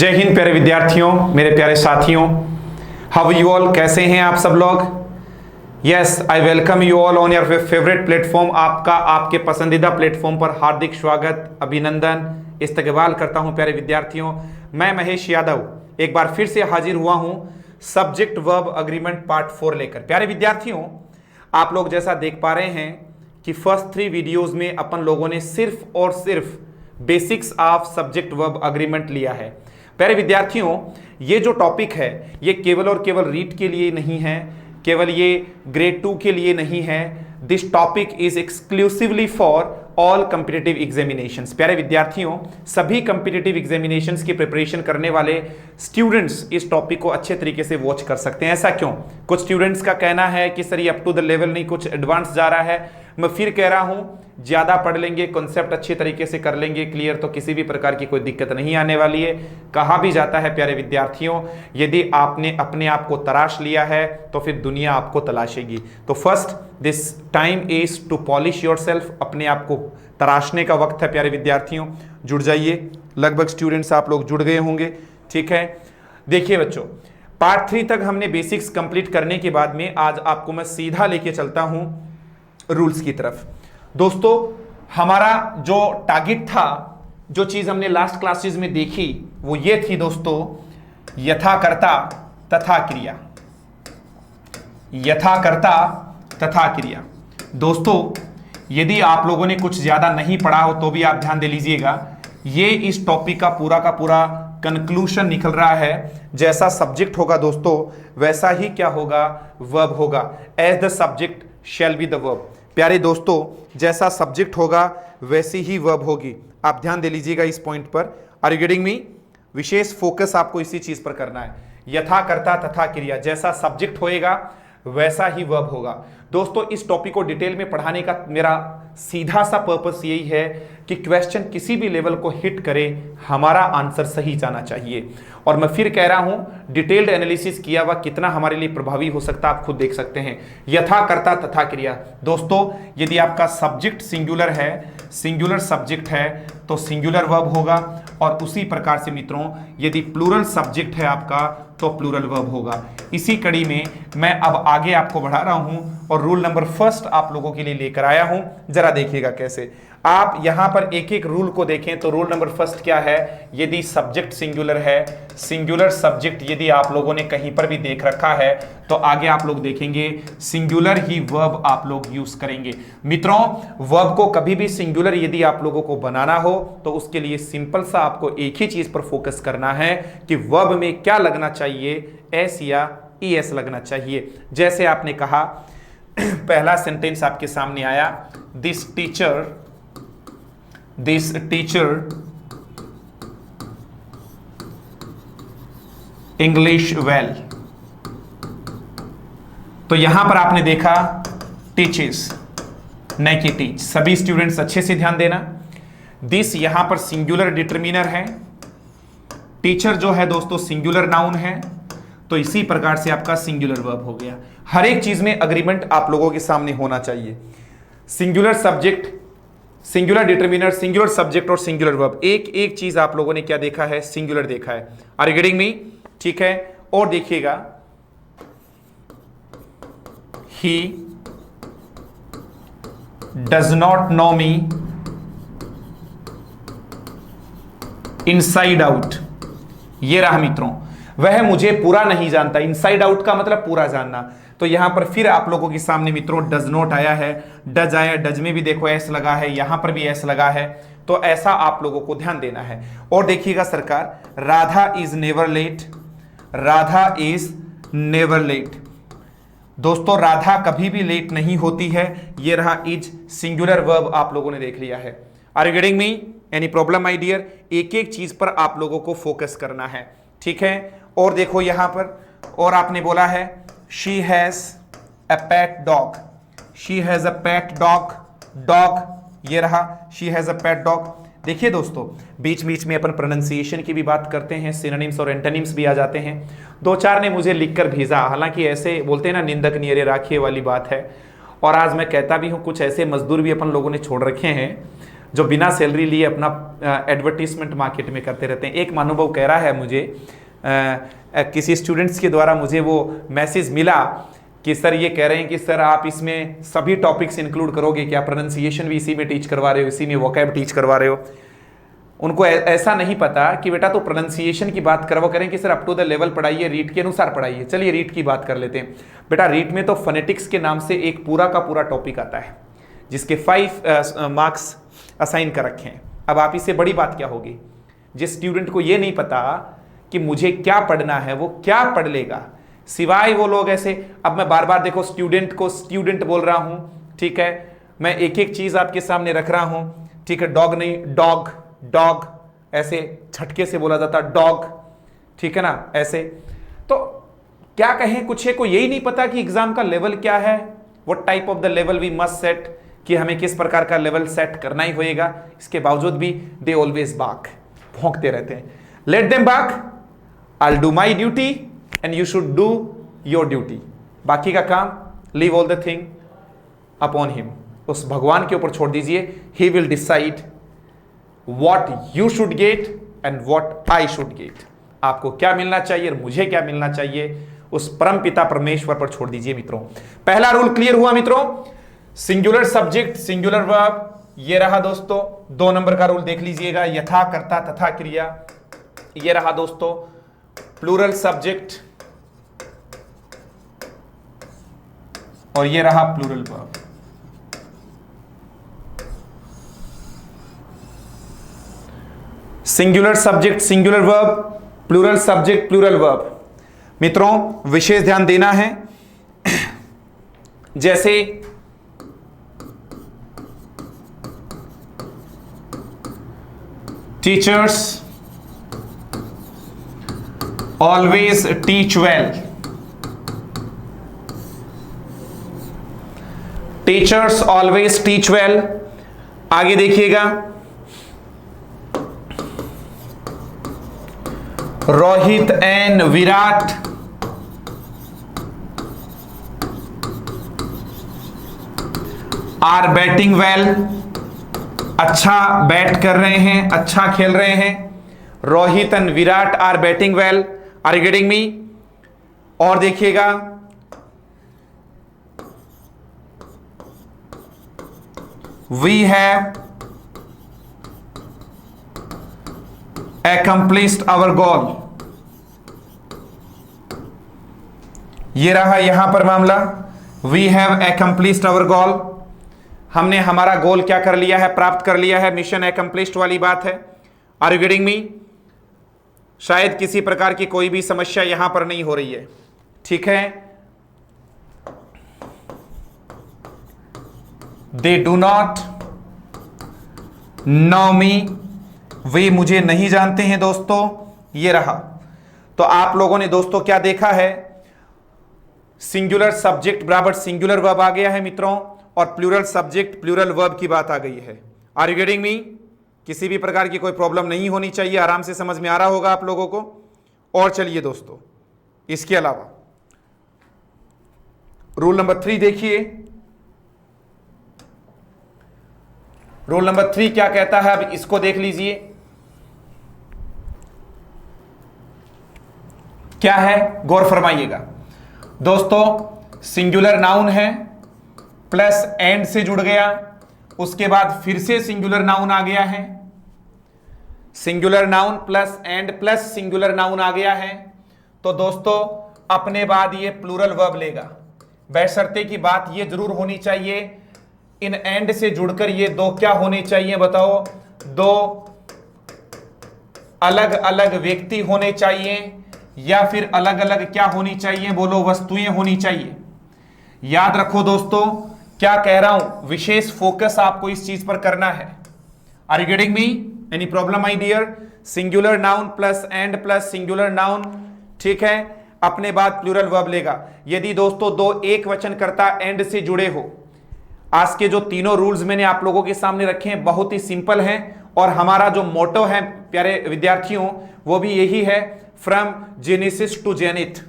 जय हिंद प्यारे विद्यार्थियों, मेरे प्यारे साथियों। हाउ यू ऑल, कैसे हैं आप सब लोग? Yes, I welcome you all on your favourite platform. आपका आपके पसंदीदा प्लेटफॉर्म पर हार्दिक स्वागत, अभिनंदन, इस्तकबाल करता हूं प्यारे विद्यार्थियों। मैं महेश यादव एक बार फिर से हाजिर हुआ हूं सब्जेक्ट वर्ब अग्रीमेंट पार्ट 4 लेकर। प्यारे विद्यार्थियों, आप लोग जैसा देख पा रहे हैं कि फर्स्ट 3 वीडियोज में अपन लोगों ने सिर्फ और सिर्फ basics of subject verb agreement लिया है। प्यारे विद्यार्थियों, ये जो टॉपिक है ये केवल और केवल रीड के लिए नहीं है, केवल ये ग्रेड 2 के लिए नहीं है। This topic is exclusively for all competitive examinations. प्यारे विद्यार्थियों, सभी कॉम्पिटिटिव एग्जामिनेशंस की प्रिपरेशन करने वाले स्टूडेंट्स इस टॉपिक को अच्छे तरीके से वॉच कर सकते हैं। ऐसा क्यों? कुछ स्टूडेंट्स का कहना है कि सर ये अप टू द लेवल नहीं, कुछ एडवांस जा रहा है। मैं फिर कह रहा हूं, ज्यादा पढ़ लेंगे, कॉन्सेप्ट अच्छे तरीके से कर लेंगे क्लियर, तो किसी भी प्रकार की कोई दिक्कत नहीं आने वाली है। कहा भी जाता है प्यारे विद्यार्थियों, यदि आपने अपने आप को तराश लिया है तो फिर दुनिया आपको तलाशेगी। तो first this time is to polish yourself. अपने आप को तराशने का वक्त है प्यारे विद्यार्थियों। जुड़ जाइए, लगभग स्टूडेंट्स आप लोग जुड़ गए होंगे, ठीक है। देखिए बच्चों, पार्ट 3 तक हमने बेसिक्स कंप्लीट करने के बाद में आज आपको मैं सीधा लेके चलता हूं रूल्स की तरफ। दोस्तों, हमारा जो टारगेट था, जो चीज हमने लास्ट क्लासेस में देखी, वो ये थी दोस्तों, यथाकर्ता तथा क्रिया। यथाकर्ता तथा क्रिया। दोस्तों, यदि आप लोगों ने कुछ ज्यादा नहीं पढ़ा हो तो भी आप ध्यान दे लीजिएगा, ये इस टॉपिक का पूरा कंक्लूजन निकल रहा है। जैसा सब्जेक्ट होगा दोस्तों, वैसा ही क्या होगा, वर्ब होगा। As the subject shall be the verb. प्यारे दोस्तों, जैसा सब्जेक्ट होगा वैसी ही वर्ब होगी। आप ध्यान दे लीजिएगा इस पॉइंट पर। Are you getting me? विशेष फोकस आपको इसी चीज पर करना है। यथाकर्ता तथा क्रिया, जैसा सब्जेक्ट होएगा वैसा ही वर्ब होगा। दोस्तों, इस टॉपिक को डिटेल में पढ़ाने का मेरा सीधा सा पर्पस यही है कि क्वेश्चन किसी भी लेवल को हिट करे, हमारा आंसर सही जाना चाहिए। और मैं फिर कह रहा हूं, डिटेल्ड एनालिसिस किया हुआ कितना हमारे लिए प्रभावी हो सकता है आप खुद देख सकते हैं। यथाकर्ता तथा क्रिया। दोस्तों, यदि आपका सब्जेक्ट सिंगुलर है, सिंगुलर सब्जेक्ट है, तो सिंगुलर वर्ब होगा। और उसी प्रकार से मित्रों, यदि प्लूरल सब्जेक्ट है आपका तो प्लूरल वर्ब होगा। इसी कड़ी में मैं अब आगे आपको बढ़ा रहा हूं और रूल नंबर फर्स्ट आप लोगों के लिए लेकर आया हूं। जरा देखिएगा कैसे। आप यहां पर एक एक रूल को देखें तो रूल नंबर फर्स्ट क्या है, यदि सब्जेक्ट सिंगुलर है, सिंगुलर सब्जेक्ट यदि आप लोगों ने कहीं पर भी देख रखा है तो आगे आप लोग देखेंगे सिंगुलर ही वर्ब आप लोग यूज करेंगे। मित्रों, वर्ब को कभी भी सिंगुलर यदि आप लोगों को बनाना हो तो उसके लिए सिंपल सा आपको एक ही चीज पर फोकस करना है कि वर्ब में क्या लगना चाहिए, एस या ईएस लगना चाहिए। जैसे आपने कहा, पहला सेंटेंस आपके सामने आया, दिस टीचर इंग्लिश वेल। तो यहां पर आपने देखा टीचेस, न कि टीच। सभी स्टूडेंट्स अच्छे से ध्यान देना, दिस यहां पर सिंगुलर डिटरमिनर है, टीचर जो है दोस्तों सिंगुलर नाउन है, तो इसी प्रकार से आपका सिंगुलर वर्ब हो गया। हर एक चीज में अग्रीमेंट आप लोगों के सामने होना चाहिए। Singular subject, singular determiner, singular subject और सिंगुलर वर्ब। एक एक चीज आप लोगों ने क्या देखा है, सिंगुलर देखा है। Are you getting me? ठीक है। और देखिएगा, he does not know me inside out. ये रहा मित्रों, वह मुझे पूरा नहीं जानता। इनसाइड आउट का मतलब पूरा जानना। तो यहां पर फिर आप लोगों के सामने मित्रों डज नॉट आया है, डज आया, डज में भी देखो एस लगा है, यहां पर भी एस लगा है। तो ऐसा आप लोगों को ध्यान देना है। और देखिएगा सरकार, Radha is never late, Radha is never late. दोस्तों, राधा कभी भी लेट नहीं होती है। ये रहा इज, सिंगुलर वर्ब आप लोगों ने देख लिया है। Are you getting me? Any problem my dear? एक एक चीज पर आप लोगों को फोकस करना है, ठीक है। और देखो यहां पर, और आपने बोला है she has a pet dog, she has a pet dog, dog ये रहा, she has a pet dog. देखिए दोस्तों, बीच बीच में अपन प्रोनाउंसिएशन की भी बात करते हैं, सिनोनिम्स और एंटोनिम्स भी आ जाते हैं। 2-4 ने मुझे लिखकर भेजा, हालांकि ऐसे बोलते हैं ना, निंदक नियरे राखिए वाली बात है। और आज मैं कहता भी हूं, कुछ ऐसे मजदूर भी अपन लोगों ने छोड़ रखे हैं जो बिना सैलरी लिए अपना एडवर्टीजमेंट मार्केट में करते रहते हैं। एक महानुभाव कह रहा है मुझे, किसी स्टूडेंट्स के द्वारा मुझे वो मैसेज मिला कि सर ये कह रहे हैं कि सर आप इसमें सभी टॉपिक्स इंक्लूड करोगे क्या, प्रोनाउंसिएशन भी इसी में टीच करवा रहे हो, इसी में वोकैब टीच करवा रहे हो। उनको ऐसा नहीं पता कि बेटा तो प्रोनाउंसिएशन की बात करो, करें कि sir up to the level पढ़ाइए, रीट के अनुसार पढ़ाइए। चलिए रीट की बात कर लेते हैं। बेटा रीट में तो फोनेटिक्स के नाम से एक पूरा का पूरा टॉपिक आता है जिसके 5 मार्क्स असाइन कर रखे हैं। अब आप इससे बड़ी बात क्या होगी, जिस स्टूडेंट को ये नहीं पता कि मुझे क्या पढ़ना है वो क्या पढ़ लेगा, सिवाय वो लोग ऐसे। अब मैं बार बार देखो स्टूडेंट को स्टूडेंट बोल रहा हूं, ठीक है, मैं एक एक चीज आपके सामने रख रहा हूं, ठीक है, डॉग नहीं डॉग, डॉग ऐसे झटके से बोला जाता डॉग, ठीक है ना, ऐसे। तो क्या कहें, कुछ है को यही नहीं पता कि एग्जाम का लेवल क्या है, what type of the level we must set, कि हमें किस प्रकार का लेवल सेट करना ही होएगा। इसके बावजूद भी दे ऑलवेज बाक, भौंकते रहते हैं। लेट देम बाक, I will do my duty and you should do your duty. बाकी का काम leave all the thing upon him, उस भगवान के ऊपर छोड़ दीजिए। He will decide what you should get and what I should get। आपको क्या मिलना चाहिए और मुझे क्या मिलना चाहिए, उस परम पिता परमेश्वर पर छोड़ दीजिए मित्रों। पहला रूल क्लियर हुआ मित्रों, सिंगुलर सब्जेक्ट सिंगुलर वर्ब, ये रहा दोस्तों। 2 नंबर का रूल देख लीजिएगा, यथा कर्ता तथा क्रिया, ये रहा दोस्तों। प्लूरल सब्जेक्ट और ये रहा plural verb. Singular subject singular verb, plural subject plural verb. मित्रों विशेष ध्यान देना है, जैसे teachers always teach well, teachers always teach well. आगे देखिएगा, Rohit and Virat are batting well, अच्छा बैट कर रहे हैं, अच्छा खेल रहे हैं। Rohit and Virat are batting well, are you getting me. और देखिएगा, we have accomplished our goal, ये रहा यहां पर मामला, we have accomplished our goal, हमने हमारा गोल क्या कर लिया है, प्राप्त कर लिया है, मिशन accomplished वाली बात है। Are you getting me? शायद किसी प्रकार की कोई भी समस्या यहां पर नहीं हो रही है, ठीक है। They do not know me, वे मुझे नहीं जानते हैं दोस्तों, ये रहा। तो आप लोगों ने दोस्तों क्या देखा है, सिंगुलर सब्जेक्ट बराबर सिंगुलर वर्ब आ गया है मित्रों, और प्लूरल सब्जेक्ट प्लूरल वर्ब की बात आ गई है। Are you getting me. किसी भी प्रकार की कोई प्रॉब्लम नहीं होनी चाहिए, आराम से समझ में आ रहा होगा आप लोगों को। और चलिए दोस्तों, इसके अलावा रूल नंबर 3 देखिए। रूल नंबर 3 क्या कहता है, अब इसको देख लीजिए। क्या है, गौर फरमाइएगा दोस्तों। सिंगुलर नाउन है, प्लस एंड से जुड़ गया, उसके बाद फिर से सिंगुलर नाउन आ गया है। Singular noun plus and plus singular noun आ गया है, तो दोस्तों अपने बाद ये प्लूरल वर्ब लेगा। बशर्ते की बात ये जरूर होनी चाहिए, इन एंड से जुड़कर ये 2 क्या होने चाहिए बताओ, 2 अलग अलग व्यक्ति होने चाहिए, या फिर अलग अलग क्या होनी चाहिए, बोलो, वस्तुएं होनी चाहिए। याद रखो दोस्तों क्या कह रहा हूं, विशेष फोकस आपको इस चीज पर करना है। Are you getting me, any problem my dear. Singular noun plus and plus singular noun, ठीक है, अपने बाद प्लूरल वर्ब लेगा। यदि दोस्तों 2 एक वचन करता एंड से जुड़े हो, आज के जो तीनों रूल्स मैंने आप लोगों के सामने रखे हैं बहुत ही सिंपल हैं, और हमारा जो मोटो है प्यारे विद्यार्थियों वो भी यही है, फ्रॉम जेनेसिस टू जेनिथ,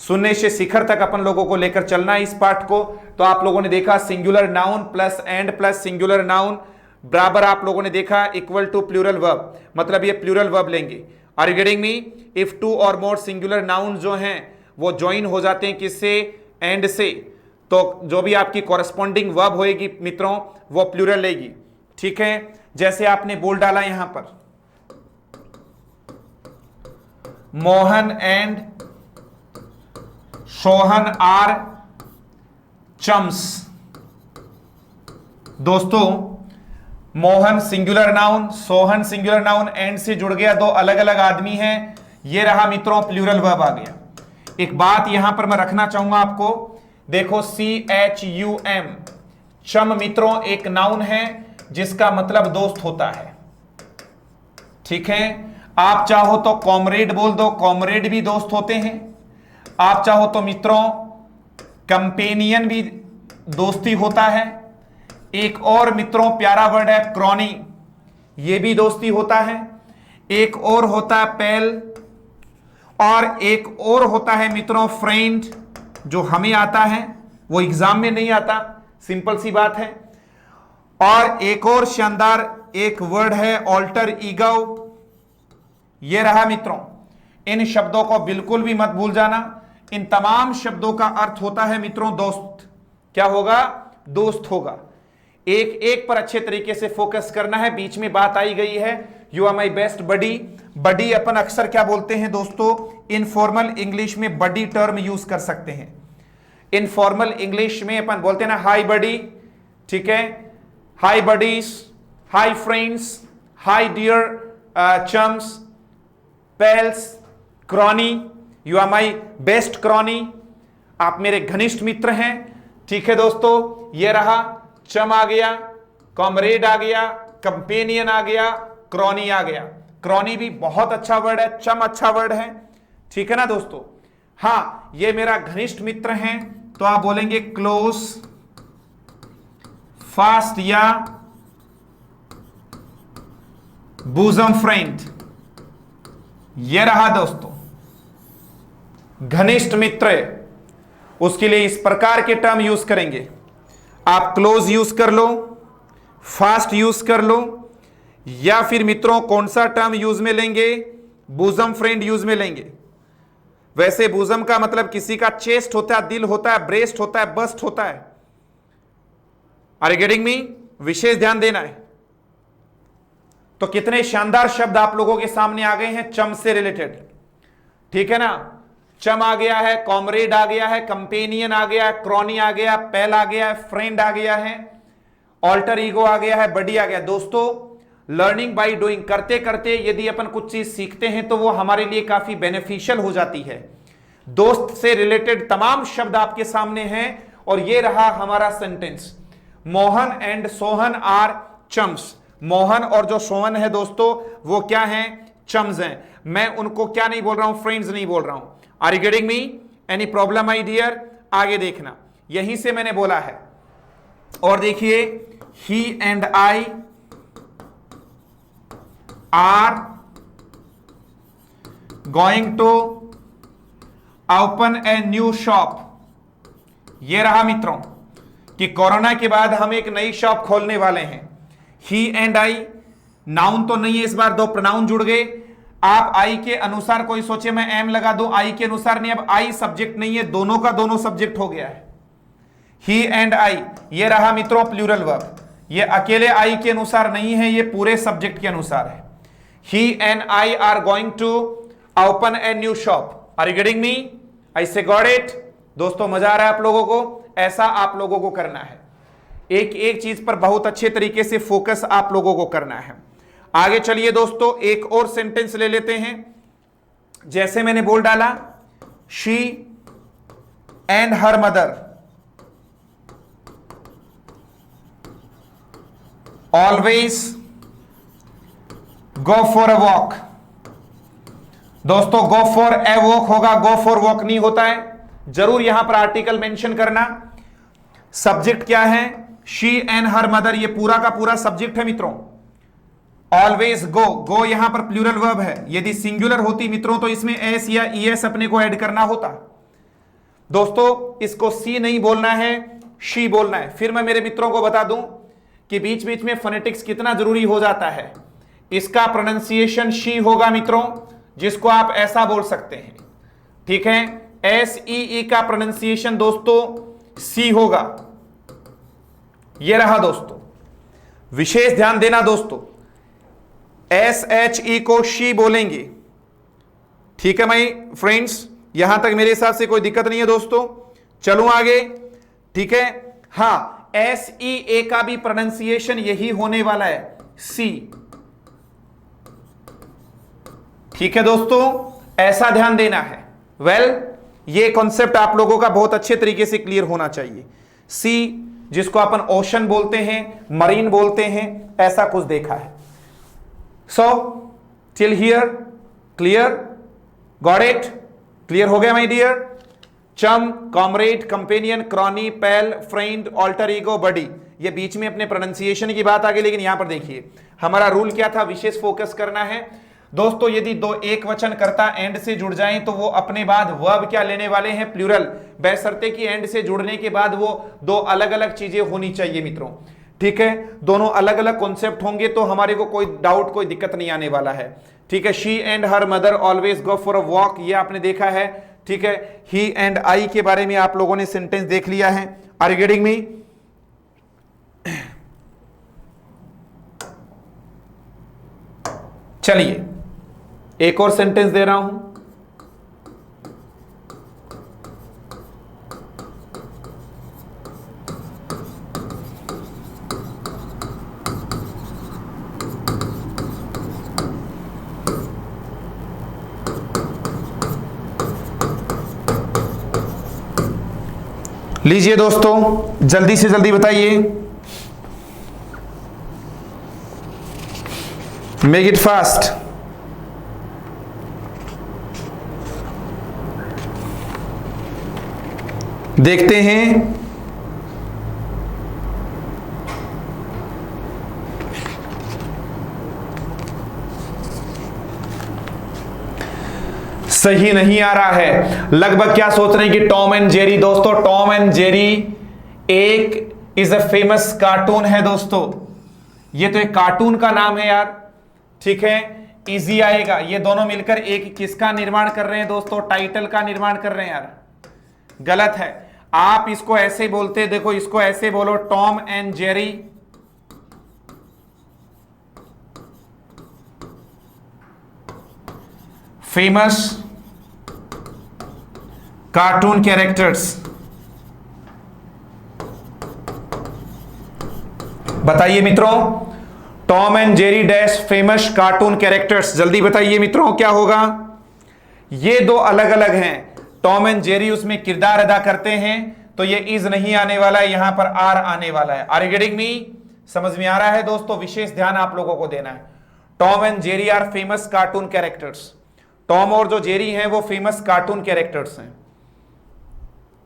शून्य से शिखर तक अपन लोगों को लेकर चलना है इस पाठ को। तो आप लोगों ने देखा singular noun plus and plus singular noun बराबर आप लोगों ने देखा इक्वल टू प्लूरल वर्ब, मतलब ये प्लूरल वर्ब लेंगे। Are you getting me? If two और मोर सिंगुलर नाउन जो हैं वो ज्वाइन हो जाते हैं किससे? एंड से, तो जो भी आपकी कॉरेस्पॉन्डिंग वर्ब होएगी मित्रों वो प्लूरल लेगी। ठीक है, जैसे आपने बोल डाला यहां पर Mohan and Sohan are chums. दोस्तों Mohan singular noun, Sohan singular noun, and से जुड़ गया, दो अलग अलग आदमी हैं, ये रहा मित्रों प्लूरल वर्ब आ गया। एक बात यहां पर मैं रखना चाहूंगा आपको, देखो CHUM, चम मित्रों एक नाउन है जिसका मतलब दोस्त होता है। ठीक है, आप चाहो तो कॉमरेड बोल दो, कॉमरेड भी दोस्त होते हैं। आप चाहो तो मित्रों कंपेनियन भी दोस्ती होता है। एक और मित्रों प्यारा वर्ड है क्रॉनी, ये भी दोस्ती होता है। एक और होता है पेल, और एक और होता है मित्रों फ्रेंड, जो हमें आता है वो एग्जाम में नहीं आता, सिंपल सी बात है। और एक और शानदार एक वर्ड है ऑल्टर ईगो, ये रहा मित्रों। इन शब्दों को बिल्कुल भी मत भूल जाना, इन तमाम शब्दों का अर्थ होता है मित्रों दोस्त। क्या होगा? दोस्त होगा। एक एक पर अच्छे तरीके से फोकस करना है। बीच में बात आई गई है you are my best buddy, बडी अपन अक्सर क्या बोलते हैं दोस्तों, इनफॉर्मल इंग्लिश में बडी टर्म यूज कर सकते हैं। इनफॉर्मल इंग्लिश में अपन बोलते हैं ना हाई बडी, ठीक है, hi buddies, hi friends, hi dear chums, pals, crony, you are my best crony, आप मेरे घनिष्ठ मित्र हैं। ठीक है दोस्तों, ये रहा, चम आ गया, कॉमरेड आ गया, कंपेनियन आ गया, क्रॉनी आ गया। क्रॉनी भी बहुत अच्छा वर्ड है, चम अच्छा वर्ड है। ठीक है ना दोस्तों? हाँ, ये मेरा घनिष्ठ मित्र हैं तो आप बोलेंगे क्लोज, फास्ट या बूजम फ्रेंड। ये रहा दोस्तों घनिष्ठ मित्र, उसके लिए इस प्रकार के टर्म यूज करेंगे। आप क्लोज यूज कर लो, फास्ट यूज कर लो, या फिर मित्रों कौन सा टर्म यूज में लेंगे? बूजम फ्रेंड यूज में लेंगे। वैसे बूजम का मतलब किसी का चेस्ट होता है, दिल होता है, ब्रेस्ट होता है, बस्ट होता है। Are you getting me? विशेष ध्यान देना है। तो कितने शानदार शब्द आप लोगों के सामने आ गए हैं चम से रिलेटेड। ठीक है ना? चम आ गया है, कॉमरेड आ गया है, कंपेनियन आ गया है, क्रॉनी आ गया, पेल आ गया है, फ्रेंड आ गया है, ऑल्टर ईगो आ गया है, बडी आ गया। दोस्तों लर्निंग बाय डूइंग, करते करते यदि अपन कुछ चीज सीखते हैं तो वो हमारे लिए काफी बेनिफिशियल हो जाती है। दोस्त से रिलेटेड तमाम शब्द आपके सामने हैं और ये रहा हमारा sentence, Mohan and Sohan are chums. Mohan और जो सोहन है दोस्तों वो क्या हैं? चम्स हैं। मैं उनको क्या नहीं बोल रहा हूं? फ्रेंड्स नहीं बोल रहा हूं। Are you getting me? Any problem my dear? आगे देखना, यहीं से मैंने बोला है। और देखिए, he and I are going to open a new shop. यह रहा मित्रों कि कोरोना के बाद हम एक नई शॉप खोलने वाले हैं। ही एंड आई नाउन तो नहीं है इस बार, दो प्रोनाउन जुड़ गए। आप आई के अनुसार कोई सोचे मैं एम लगा दूं, आई के अनुसार नहीं, अब आई सब्जेक्ट नहीं है, दोनों का दोनों सब्जेक्ट हो गया है। ही एंड आई, ये रहा मित्रों प्लूरल वर्ब। ये अकेले आई के अनुसार नहीं है, ये पूरे सब्जेक्ट के अनुसार है। He and I are going to open a new shop. Are you getting me? I say got it? दोस्तों मजा आ रहा है आप लोगों को? ऐसा आप लोगों को करना है, एक एक चीज पर बहुत अच्छे तरीके से फोकस आप लोगों को करना है। आगे चलिए दोस्तों, एक और सेंटेंस ले लेते हैं। जैसे मैंने बोल डाला, she and her mother always go for a walk. दोस्तों गो फॉर ए वॉक होगा, गो फॉर वॉक नहीं होता है। जरूर यहां पर आर्टिकल मेंशन करना। सब्जेक्ट क्या है? शी एंड हर मदर, ये पूरा का पूरा सब्जेक्ट है मित्रों। ऑलवेज गो, गो यहां पर प्लूरल वर्ब है। यदि सिंगुलर होती मित्रों तो इसमें एस या ईएस अपने को ऐड करना होता। दोस्तों इसको सी नहीं बोलना है, शी बोलना है। फिर मैं मेरे मित्रों को बता दूं, कि बीच बीच में फोनेटिक्स कितना जरूरी हो जाता है। इसका प्रोनाउंसिएशन शी होगा मित्रों, जिसको आप ऐसा बोल सकते हैं, ठीक है। SEE का प्रोनाउंसिएशन दोस्तों सी होगा। यह रहा दोस्तों, विशेष ध्यान देना दोस्तों, SHE को शी बोलेंगे, ठीक है माय फ्रेंड्स। यहां तक मेरे हिसाब से कोई दिक्कत नहीं है दोस्तों। चलो आगे, ठीक है। हां, SEA का भी प्रोनाउंसिएशन यही होने वाला है, सी, ठीक है दोस्तों, ऐसा ध्यान देना है। ये कॉन्सेप्ट आप लोगों का बहुत अच्छे तरीके से क्लियर होना चाहिए। सी, जिसको अपन ओशन बोलते हैं, मरीन बोलते हैं, ऐसा कुछ देखा है। So till here clear, got it, clear हो गया माय डियर। चम, कॉमरेड, कंपेनियन, क्रॉनी, पैल, फ्रेंड, ऑल्टर ईगो, बडी, ये बीच में अपने प्रोनाउंसिएशन की बात आ गई। लेकिन यहां पर देखिए हमारा रूल क्या था, विशेष फोकस करना है दोस्तों। यदि दो एक वचन कर्ता एंड से जुड़ जाएं तो वो अपने बाद वर्ब क्या लेने वाले हैं, प्लूरल, बशर्ते कि एंड से जुड़ने के बाद वो दो अलग अलग चीजें होनी चाहिए मित्रों, ठीक है। दोनों अलग अलग कॉन्सेप्ट होंगे तो हमारे को कोई डाउट, कोई दिक्कत नहीं आने वाला है, ठीक है। She and her mother always go for a walk, ये आपने देखा है, ठीक है। ही एंड आई के बारे में आप लोगों ने सेंटेंस देख लिया है। Are you getting me? चलिए एक और सेंटेंस दे रहा हूं। लीजिए दोस्तों, जल्दी से जल्दी बताइए, मेक इट फास्ट। देखते हैं सही नहीं आ रहा है। लगभग क्या सोच रहे हैं कि टॉम एंड जेरी, दोस्तों टॉम एंड जेरी एक इज अ फेमस कार्टून है दोस्तों। ये तो एक कार्टून का नाम है यार, ठीक है, इजी आएगा। ये दोनों मिलकर एक किसका निर्माण कर रहे हैं दोस्तों, टाइटल का निर्माण कर रहे हैं यार, गलत है। आप इसको ऐसे बोलते, देखो इसको ऐसे बोलो, Tom and Jerry famous cartoon characters. बताइए मित्रों, Tom and Jerry dash famous cartoon characters, जल्दी बताइए मित्रों क्या होगा। ये दो अलग अलग हैं, टॉम एंड जेरी उसमें किरदार अदा करते हैं, तो ये इज नहीं आने वाला है, यहां पर आर आने वाला है। Are you getting me? समझ में आ रहा है दोस्तों? विशेष ध्यान आप लोगों को देना है। Tom and Jerry are famous cartoon characters. Tom और जो जेरी हैं वो फेमस कार्टून कैरेक्टर्स हैं।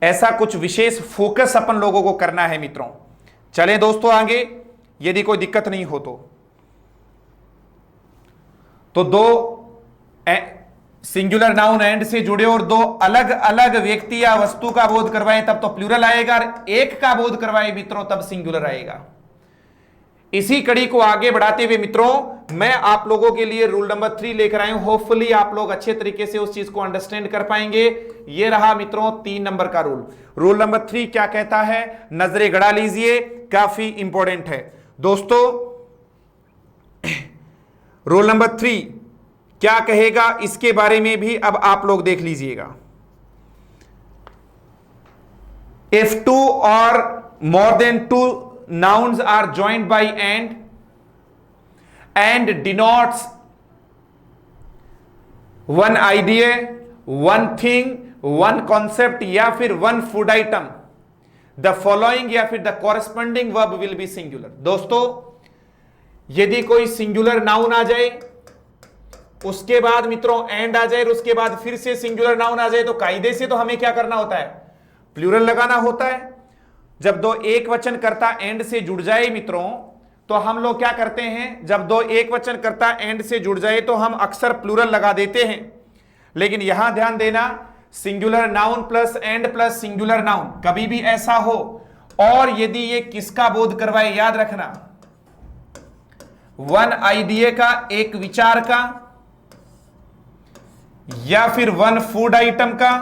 ऐसा कुछ विशेष फोकस अपन लोगों को करना है मित्रों। चलें दोस्तों आगे, यदि कोई दिक्कत नहीं हो तो दो सिंगुलर नाउन एंड से जुड़े और दो अलग अलग व्यक्ति या वस्तु का बोध करवाए तब तो प्लूरल आएगा, और एक का बोध करवाए मित्रों तब सिंगुलर आएगा। इसी कड़ी को आगे बढ़ाते हुए मित्रों मैं आप लोगों के लिए रूल नंबर 3 लेकर आया हूं। होपफुली आप लोग अच्छे तरीके से उस चीज को अंडरस्टैंड कर पाएंगे। ये रहा मित्रों 3 नंबर का रूल। रूल नंबर 3 क्या कहता है, नजरें गड़ा लीजिए, काफी इंपॉर्टेंट है दोस्तों। रूल नंबर 3 क्या कहेगा इसके बारे में भी अब आप लोग देख लीजिएगा। इफ 2 और more than 2 nouns are joined by and denotes one idea, one thing, one concept या फिर one food item, the following या फिर the corresponding verb will be singular। दोस्तों यदि कोई सिंगुलर नाउन आ जाए, उसके बाद मित्रों एंड आ जाए और उसके बाद फिर से सिंगुलर नाउन आ जाए, तो कायदे से तो हमें क्या करना होता है, प्लूरल लगाना होता है। जब दो एक वचन कर्ता एंड से जुड़ जाए मित्रों, तो हम लोग क्या करते हैं, जब दो एक वचन कर्ता एंड से जुड़ जाए तो हम अक्सर प्लूरल लगा देते हैं। लेकिन यहां ध्यान देना, singular noun plus and plus singular noun कभी भी ऐसा हो और यदि ये किसका बोध करवाए, याद रखना वन आइडिया का, एक विचार का, या फिर वन फूड आइटम का,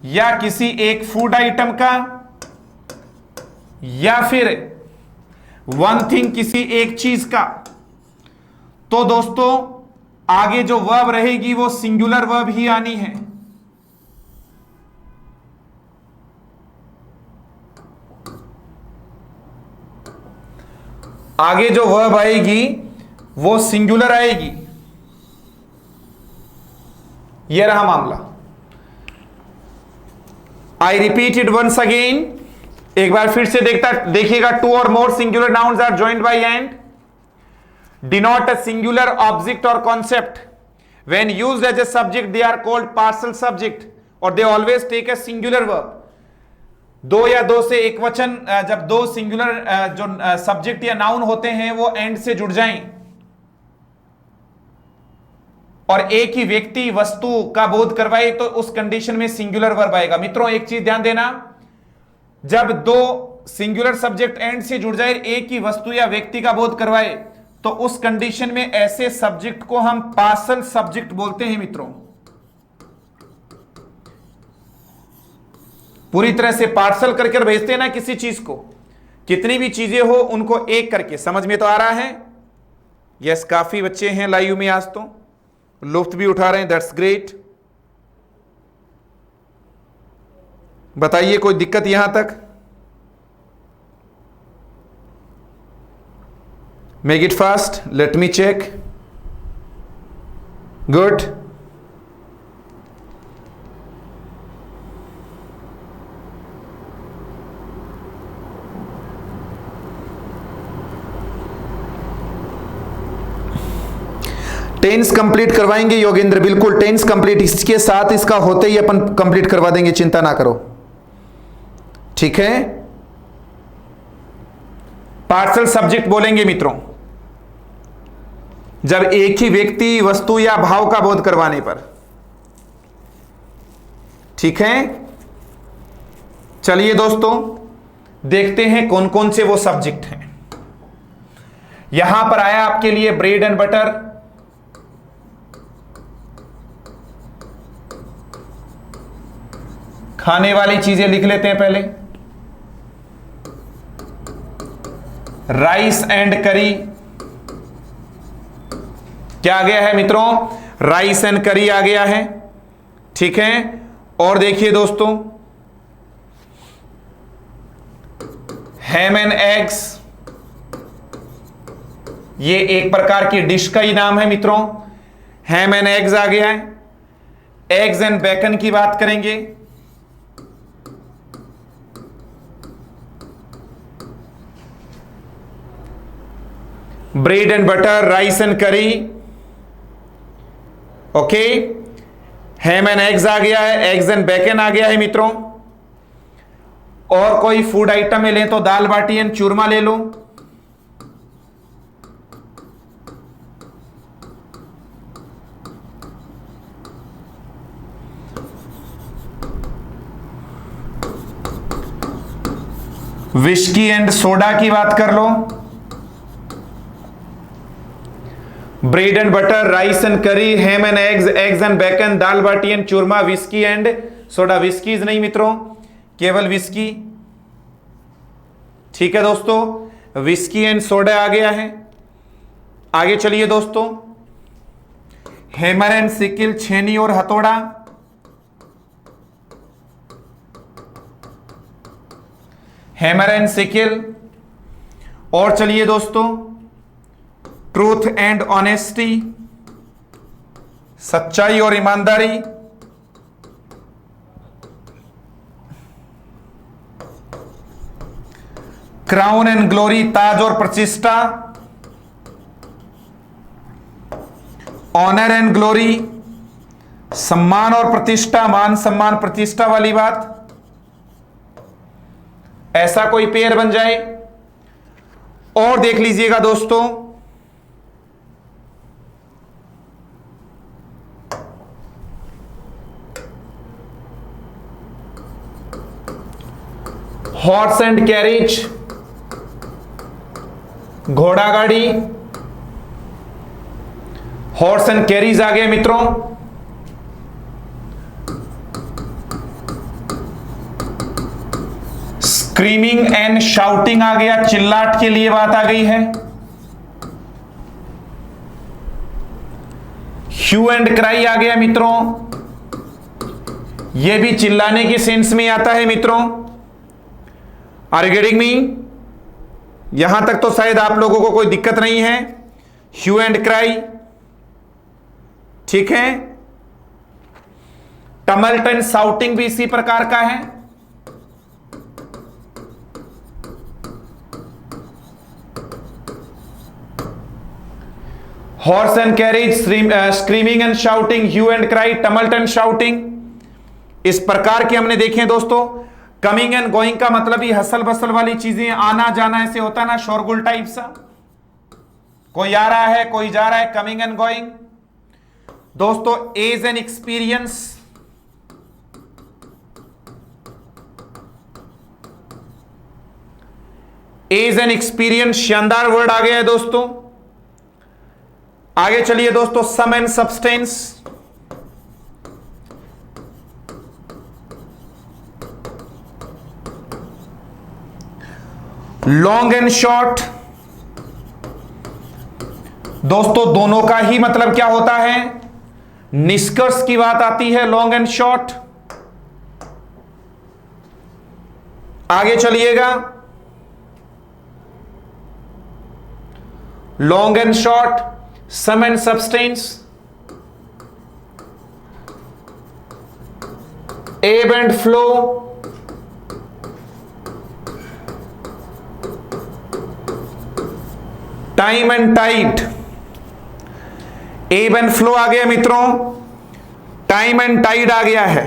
या किसी एक फूड आइटम का, या फिर वन थिंग, किसी एक चीज का। तो दोस्तों आगे जो वर्ब रहेगी वो सिंगुलर वर्ब ही आनी है। आगे जो वर्ब आएगी वो सिंगुलर आएगी। यह रहा मामला। I repeat it once again, एक बार फिर से देखिएगा। टू और more singular nouns are joined by and denote a singular object or concept. When used as a subject they are called partial subject or they always take a singular verb. दो या दो से एक वचन, जब दो singular जो subject या नाउन होते हैं वो एंड से जुड़ जाएं और एक ही व्यक्ति वस्तु का बोध करवाए तो उस कंडीशन में सिंगुलर वर्ब आएगा। मित्रों एक चीज ध्यान देना, जब दो सिंगुलर सब्जेक्ट एंड से जुड़ जाए, एक ही वस्तु या व्यक्ति का बोध करवाए, तो उस कंडीशन में ऐसे सब्जेक्ट को हम पार्सल सब्जेक्ट बोलते हैं। मित्रों पूरी तरह से पार्सल करके भेजते हैं ना किसी चीज को, कितनी भी चीजें हो उनको एक करके। समझ में तो आ रहा है? यस, काफी बच्चे हैं लाइव में, आज तो लुत्फ भी उठा रहे हैं, दैट्स ग्रेट। बताइए कोई दिक्कत यहां तक? Make it fast. Let me check. Good. Tense complete करवाएंगे योगेंद्र, बिल्कुल टेंस कंप्लीट इसके साथ इसका होते ही अपन कंप्लीट करवा देंगे, चिंता ना करो, ठीक है। पार्सल सब्जेक्ट बोलेंगे मित्रों जब एक ही व्यक्ति, वस्तु या भाव का बोध करवाने पर, ठीक है। चलिए दोस्तों देखते हैं कौन कौन से वो सब्जेक्ट हैं। यहां पर आया आपके लिए ब्रेड एंड बटर, खाने वाली चीजें लिख लेते हैं पहले। राइस एंड करी, क्या आ गया है मित्रों? राइस एंड करी आ गया है, ठीक है। और देखिए दोस्तों हैम एंड एग्स, ये एक प्रकार की डिश का ही नाम है मित्रों। हैम एंड एग्स आ गया है। एग्स एंड बेकन की बात करेंगे, bread and butter, rice and करी, ओके। हैम एंड एग्स आ गया है, एग्स एंड बेकन आ गया है मित्रों। और कोई फूड आइटम में लें तो दाल बाटी एंड चूरमा ले लो, विस्की एंड सोडा की बात कर लो, bread and butter, rice and curry, ham and eggs, eggs and bacon, dal bati and churma, whisky and soda. Whiskies नहीं मित्रों, केवल विस्की, ठीक है दोस्तों। विस्की एंड सोडा आ गया है। आगे चलिए दोस्तों, हैमर एंड सिकिल, छेनी और हथौड़ा, हैमर एंड सिकिल। और चलिए दोस्तों, ट्रूथ एंड ऑनेस्टी, सच्चाई और ईमानदारी, क्राउन एंड ग्लोरी, ताज और प्रतिष्ठा, ऑनर एंड ग्लोरी, सम्मान और प्रतिष्ठा, मान सम्मान प्रतिष्ठा वाली बात। ऐसा कोई पेयर बन जाए। और देख लीजिएगा दोस्तों, हॉर्स एंड कैरेज, घोड़ा गाड़ी, हॉर्स एंड कैरीज आ गया मित्रों। स्क्रीमिंग एंड शाउटिंग आ गया, चिल्लाट के लिए बात आ गई है। ह्यू एंड क्राई आ गया मित्रों, यह भी चिल्लाने के सेंस में आता है मित्रों। Are you getting me? यहां तक तो शायद आप लोगों को कोई दिक्कत नहीं है। ह्यू एंड क्राई, ठीक है। टमल्ट एंड साउटिंग भी इसी प्रकार का है। Horse and carriage, screaming and shouting, hue and cry, tumult and shouting, इस प्रकार के हमने देखे हैं दोस्तों। कमिंग एंड गोइंग का मतलब ही हसल बसल वाली चीजें, आना जाना, ऐसे होता ना शोरगुल टाइप सा, कोई आ रहा है कोई जा रहा है, कमिंग एंड गोइंग। दोस्तों age and experience, age and experience शानदार वर्ड आ गया है दोस्तों। आगे चलिए दोस्तों, sum and substance, long and short. दोस्तों दोनों का ही मतलब क्या होता है, निष्कर्ष की बात आती है, लॉन्ग एंड शॉर्ट। आगे चलिएगा, long and short, sum and substance, ebb and flow, time and tide. Ebb and flow आ गया मित्रों, टाइम एंड टाइड आ गया है,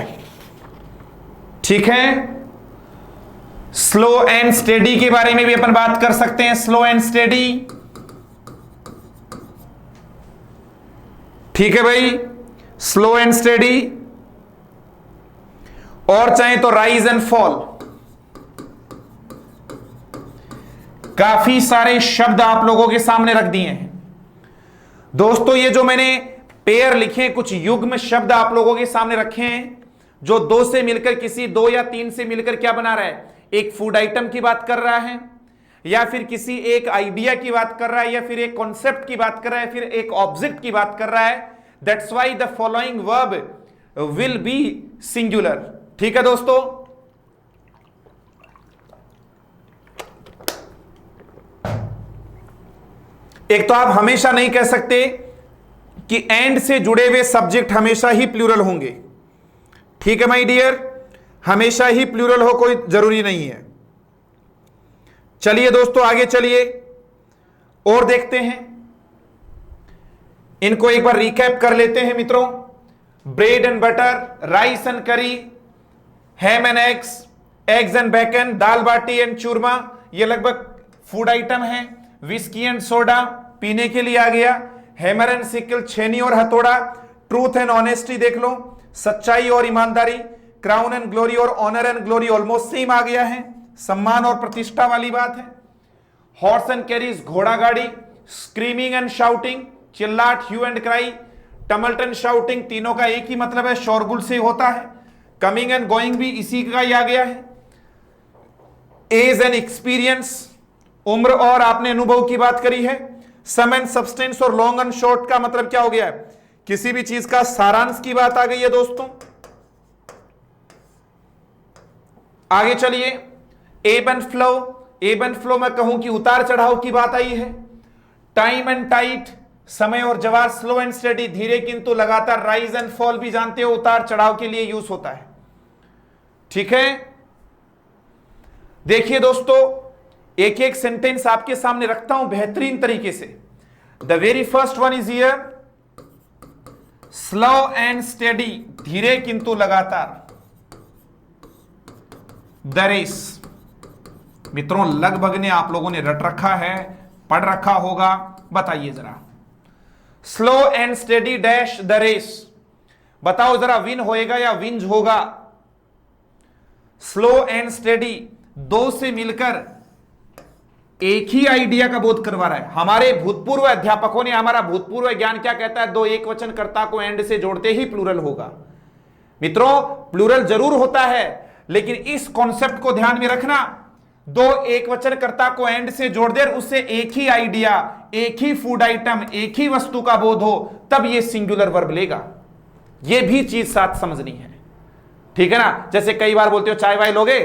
ठीक है। स्लो एंड स्टेडी के बारे में भी अपन बात कर सकते हैं, स्लो एंड स्टेडी, ठीक है भाई, स्लो एंड स्टेडी। और चाहे तो राइज एंड फॉल, काफी सारे शब्द आप लोगों के सामने रख दिए हैं दोस्तों। ये जो मैंने पेयर लिखे, कुछ युग्म शब्द आप लोगों के सामने रखे हैं, जो दो से मिलकर, किसी दो या तीन से मिलकर क्या बना रहा है, एक फूड आइटम की बात कर रहा है, या फिर किसी एक आइडिया की बात कर रहा है, या फिर एक कॉन्सेप्ट की बात कर रहा है, फिर एक ऑब्जेक्ट की बात कर रहा है। That's why the following verb will be singular, ठीक है दोस्तों। एक तो आप हमेशा नहीं कह सकते कि एंड से जुड़े हुए सब्जेक्ट हमेशा ही प्लूरल होंगे, ठीक है माय डियर, हमेशा ही प्लूरल हो कोई जरूरी नहीं है। चलिए दोस्तों आगे चलिए और देखते हैं, इनको एक बार रिकैप कर लेते हैं मित्रों। Bread and butter, rice and curry, ham and eggs, eggs and bacon, dal bati and churma, ये लगभग फूड आइटम है। विस्की एंड सोडा, पीने के लिए आ गया। हैमर एंड सिकल, छेनी और हथौड़ा। ट्रूथ एंड ऑनेस्टी देख लो, सच्चाई और ईमानदारी। क्राउन एंड ग्लोरी और honour and glory almost same आ गया है, सम्मान और प्रतिष्ठा वाली बात है। हॉर्स एंड कैरीज, घोड़ा गाड़ी। स्क्रीमिंग एंड शाउटिंग, चिल्लाट, hue and cry. Tumult and shouting, तीनों का एक ही मतलब है, शोरगुल से होता है। कमिंग एंड गोइंग भी इसी का ही आ गया है। एज एंड एक्सपीरियंस, उम्र और आपने अनुभव की बात करी है। सम एंड सब्सटेंस और लॉन्ग एंड शॉर्ट का मतलब क्या हो गया है, किसी भी चीज का सारांश की बात आ गई है दोस्तों। आगे चलिए, एब एंड फ्लो। एब एंड फ्लो में कहूं कि उतार चढ़ाव की बात आई है। टाइम एंड टाइट, समय और जवाब। स्लो एंड स्टेडी, धीरे किंतु लगातार। राइज एंड फॉल भी जानते हो उतार चढ़ाव के लिए यूज होता है, ठीक है। देखिए दोस्तों, एक एक सेंटेंस आपके सामने रखता हूं बेहतरीन तरीके से। The very first one is here, slow and steady, धीरे किंतु लगातार। द रेस, मित्रों लगभग ने आप लोगों ने रट रखा है, पढ़ रखा होगा, बताइए जरा। Slow and steady dash the race, बताओ जरा, विन होएगा या विंज होगा। स्लो एंड स्टेडी, दो से मिलकर एक ही आइडिया का बोध करवा रहा है। हमारे भूतपूर्व अध्यापकों ने, हमारा भूतपूर्व ज्ञान क्या कहता है, दो एक वचन कर्ता को एंड से जोड़ते ही प्लूरल होगा। मित्रों प्लूरल जरूर होता है, लेकिन इस कॉन्सेप्ट को ध्यान में रखना, दो एक वचन कर्ता को एंड से जोड़ दे, उससे एक ही आइडिया, एक ही फूड आइटम, एक ही वस्तु का बोध हो, तब यह सिंगुलर वर्ब लेगा। यह भी चीज साथ समझनी है, ठीक है ना। जैसे कई बार बोलते हो चाय वाय लोगे,